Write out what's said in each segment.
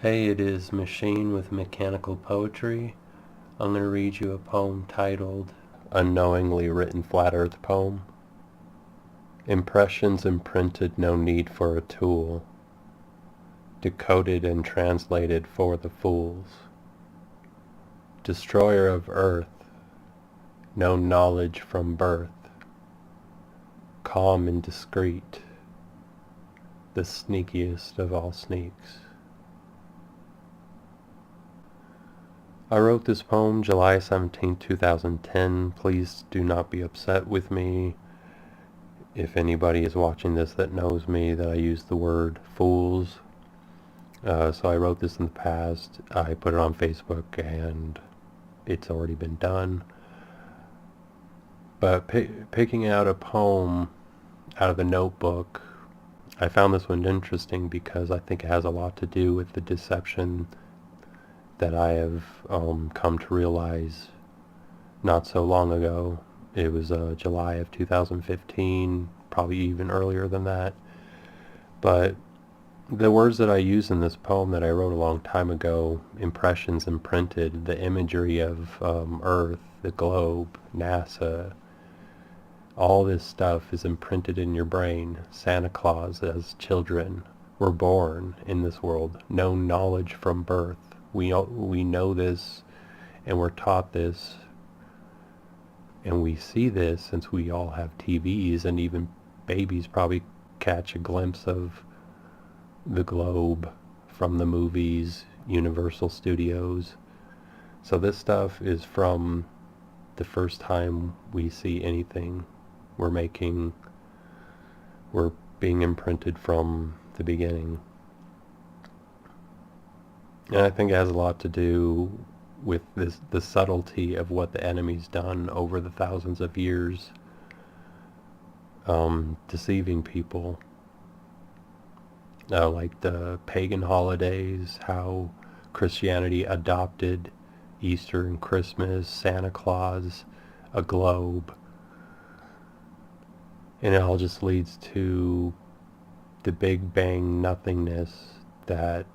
Hey, it is Machine with Mechanical Poetry. I'm going to read you a poem titled Unknowingly Written Flat Earth Poem. Impressions imprinted, no need for a tool. Decoded and translated for the fools. Destroyer of earth, no knowledge from birth. Calm and discreet, the sneakiest of all sneaks. I wrote this poem July 17, 2010. Please do not be upset with me. If anybody is watching this that knows me, that I use the word fools. So I wrote this in the past. I put it on Facebook and it's already been done. But picking out a poem out of the notebook, I found this one interesting because I think it has a lot to do with the deception that I have come to realize not so long ago. It was July of 2015, probably even earlier than that. But the words that I use in this poem that I wrote a long time ago, impressions imprinted, the imagery of Earth, the globe, NASA, all this stuff is imprinted in your brain. Santa Claus, as children, were born in this world, no knowledge from birth. We know this, and we're taught this, and we see this since we all have TVs, and even babies probably catch a glimpse of the globe from the movies, Universal Studios. So this stuff is from the first time we see anything. We're being imprinted from the beginning. And I think it has a lot to do with the subtlety of what the enemy's done over the thousands of years, deceiving people. Like the pagan holidays, how Christianity adopted Easter and Christmas, Santa Claus, a globe. And it all just leads to the Big Bang nothingness that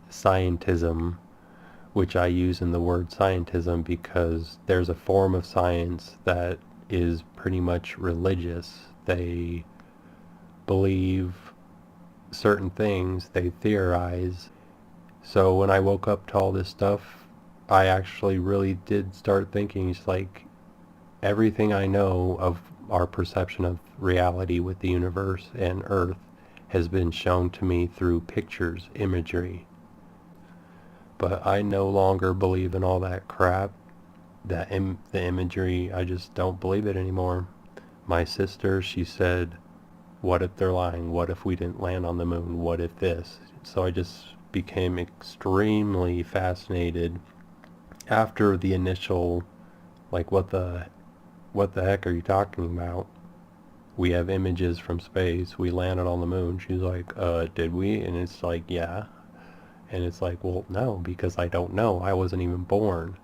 scientism, which I use in the word scientism because there's a form of science that is pretty much religious. They believe certain things, they theorize. So when I woke up to all this stuff, I actually really did start thinking, it's like everything I know of our perception of reality with the universe and Earth has been shown to me through pictures, imagery. But I no longer believe in all that crap, the imagery. I just don't believe it anymore. My sister, she said, what if they're lying? What if we didn't land on the moon? What if this? So I just became extremely fascinated after the initial, like, what the heck are you talking about? We have images from space. We landed on the moon. She's like, did we? And it's like, yeah. And it's like, well, no, because I don't know. I wasn't even born.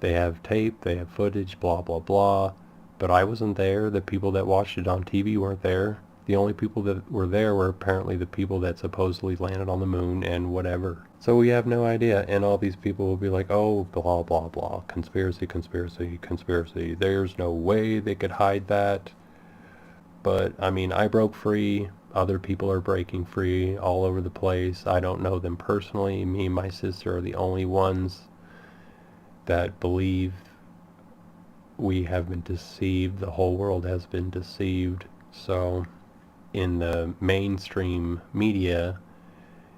They have tape, they have footage, blah, blah, blah. But I wasn't there. The people that watched it on TV weren't there. The only people that were there were apparently the people that supposedly landed on the moon and whatever. So we have no idea. And all these people will be like, oh, blah, blah, blah. Conspiracy, conspiracy, conspiracy. There's no way they could hide that. But, I mean, I broke free. Other people are breaking free all over the place. I don't know them personally. Me and my sister are the only ones that believe we have been deceived. The whole world has been deceived. So, in the mainstream media,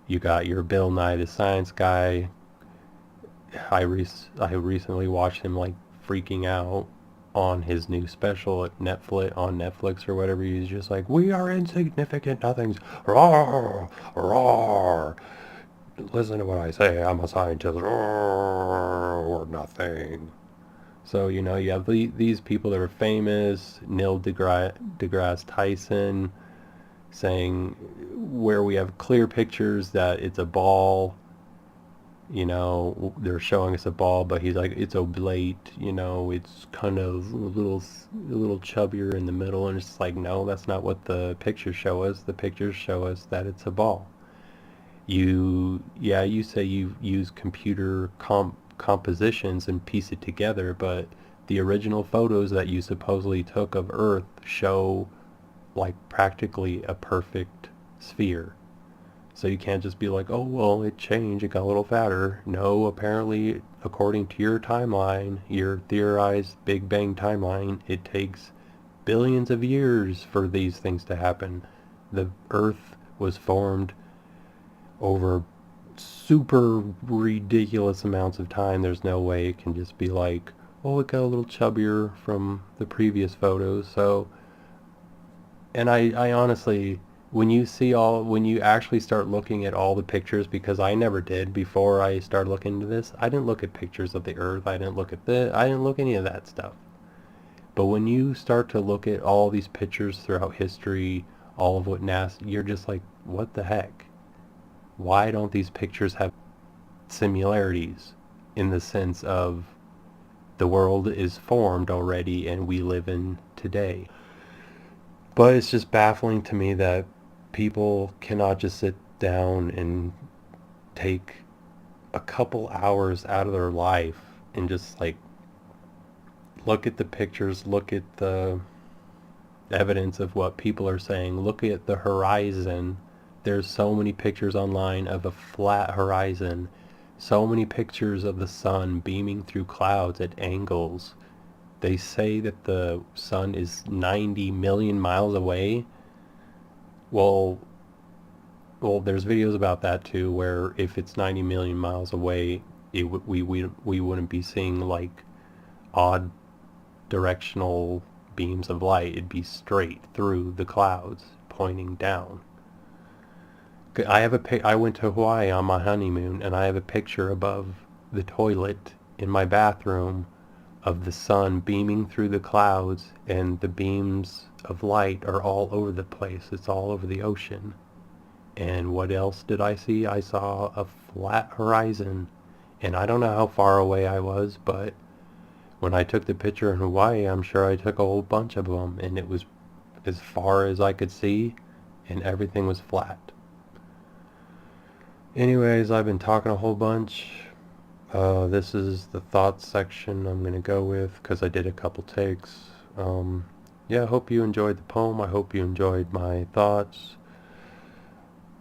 you got your Bill Nye the Science Guy. I recently watched him, like, freaking out on his new special at Netflix or whatever. He's just like, we are insignificant nothings. Roar, roar. Listen to what I say. I'm a scientist. Roar, or nothing. So, you have these people that are famous. Neil deGrasse Tyson saying where we have clear pictures that it's a ball. They're showing us a ball, but he's like, it's oblate, it's kind of a little chubbier in the middle, and it's like, no, that's not what the pictures show us. The pictures show us that it's a ball. you say you use computer compositions and piece it together, but the original photos that you supposedly took of Earth show like practically a perfect sphere. So you can't just be like, oh, well, it changed, it got a little fatter. No, apparently, according to your timeline, your theorized Big Bang timeline, it takes billions of years for these things to happen. The Earth was formed over super ridiculous amounts of time. There's no way it can just be like, oh, it got a little chubbier from the previous photos. So, and I honestly, when you actually start looking at all the pictures, because I never did before I started looking into this, I didn't look at pictures of the Earth. I didn't look at I didn't look at any of that stuff. But when you start to look at all these pictures throughout history, all of what NASA, you're just like, what the heck? Why don't these pictures have similarities in the sense of the world is formed already and we live in today? But it's just baffling to me that people cannot just sit down and take a couple hours out of their life and just like look at the pictures, look at the evidence of what people are saying, look at the horizon. There's so many pictures online of a flat horizon, so many pictures of the sun beaming through clouds at angles. They say that the sun is 90 million miles away. Well, there's videos about that too, where if it's 90 million miles away, we wouldn't be seeing like odd directional beams of light. It'd be straight through the clouds pointing down. I went to Hawaii on my honeymoon, and I have a picture above the toilet in my bathroom of the sun beaming through the clouds, and the beams of light are all over the place. It's all over the ocean. And what else did I see? I saw a flat horizon, and I don't know how far away I was, but when I took the picture in Hawaii, I'm sure I took a whole bunch of them, and it was as far as I could see, and everything was flat. Anyways, I've been talking a whole bunch. This is the thoughts section I'm going to go with, because I did a couple takes. Yeah, I hope you enjoyed the poem. I hope you enjoyed my thoughts.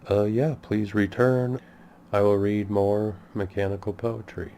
Yeah, please return. I will read more mechanical poetry.